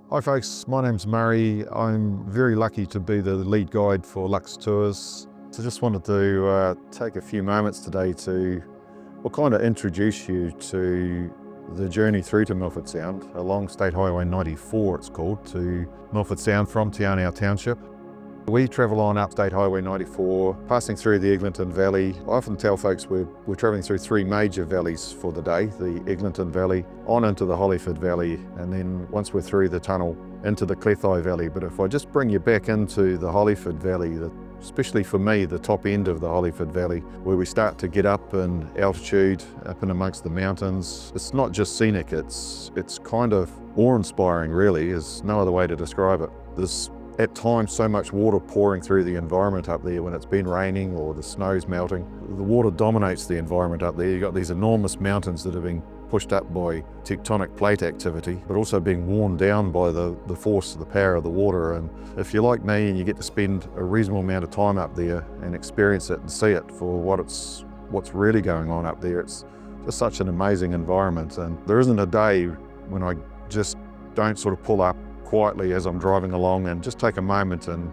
Hi folks, my name's Murray. I'm very lucky to be the lead guide for Luxe Tours. So just wanted to take a few moments today to kind of introduce you to the journey through to Milford Sound, along State Highway 94 it's called, to Milford Sound from Te Anau Township. We travel on up State Highway 94, passing through the Eglinton Valley. I often tell folks we're travelling through three major valleys for the day, the Eglinton Valley, on into the Hollyford Valley, and then once we're through the tunnel, into the Cleddau Valley. But if I just bring you back into the Hollyford Valley, especially for me, the top end of the Hollyford Valley, where we start to get up in altitude, up in amongst the mountains. It's not just scenic, it's kind of awe-inspiring really, is no other way to describe it. There's at times so much water pouring through the environment up there when it's been raining or the snow's melting. The water dominates the environment up there. You've got these enormous mountains that are being pushed up by tectonic plate activity, but also being worn down by the force, the power of the water. And if you're like me and you get to spend a reasonable amount of time up there and experience it and see it for what's really going on up there, it's just such an amazing environment. And there isn't a day when I just don't sort of pull up quietly as I'm driving along and just take a moment and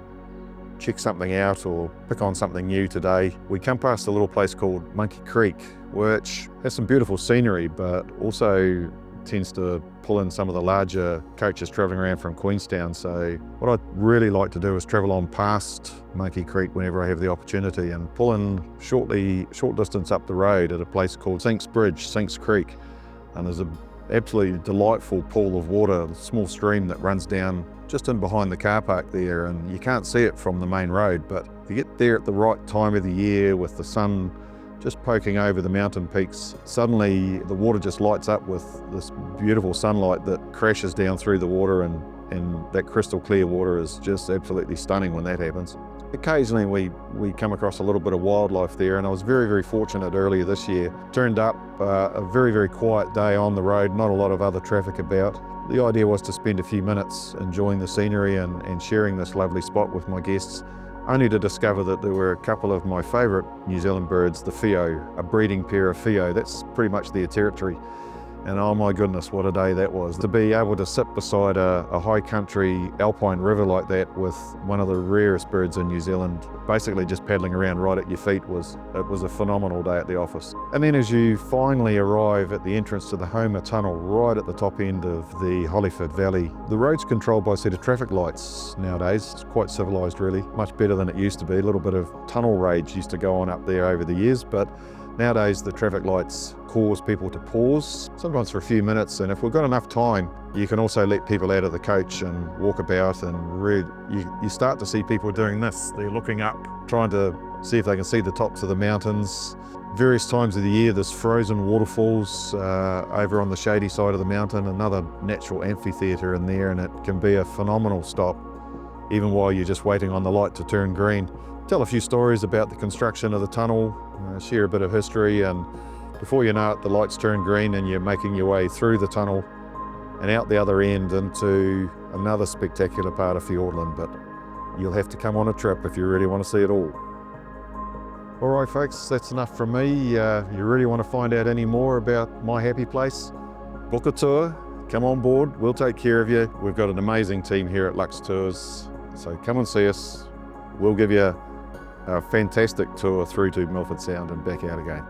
check something out or pick on something new today. We come past a little place called Monkey Creek, which has some beautiful scenery, but also tends to pull in some of the larger coaches travelling around from Queenstown. So what I'd really like to do is travel on past Monkey Creek whenever I have the opportunity and pull in short distance up the road at a place called Sinks Creek. And there's an absolutely delightful pool of water, a small stream that runs down just in behind the car park there, and you can't see it from the main road, but if you get there at the right time of the year with the sun just poking over the mountain peaks, suddenly the water just lights up with this beautiful sunlight that crashes down through the water, and that crystal clear water is just absolutely stunning when that happens. Occasionally we come across a little bit of wildlife there, and I was very, very fortunate earlier this year. Turned up a very, very quiet day on the road, not a lot of other traffic about. The idea was to spend a few minutes enjoying the scenery and sharing this lovely spot with my guests, only to discover that there were a couple of my favourite New Zealand birds, the Pheo, a breeding pair of Pheo. That's pretty much their territory. And oh my goodness, what a day that was. To be able to sit beside a high country alpine river like that with one of the rarest birds in New Zealand, basically just paddling around right at your feet, it was a phenomenal day at the office. And then as you finally arrive at the entrance to the Homer Tunnel, right at the top end of the Hollyford Valley, the road's controlled by a set of traffic lights nowadays. It's quite civilised really, much better than it used to be. A little bit of tunnel rage used to go on up there over the years, but nowadays the traffic lights cause people to pause, sometimes for a few minutes, and if we've got enough time, you can also let people out of the coach and walk about, and you start to see people doing this. They're looking up, trying to see if they can see the tops of the mountains. Various times of the year there's frozen waterfalls over on the shady side of the mountain, another natural amphitheatre in there, and it can be a phenomenal stop, even while you're just waiting on the light to turn green. Tell a few stories about the construction of the tunnel, share a bit of history, and before you know it, the lights turn green and you're making your way through the tunnel and out the other end into another spectacular part of Fiordland, but you'll have to come on a trip if you really want to see it all. All right folks, that's enough from me. You really want to find out any more about my happy place? Book a tour, come on board, we'll take care of you. We've got an amazing team here at Luxe Tours, so come and see us. We'll give you a fantastic tour through to Milford Sound and back out again.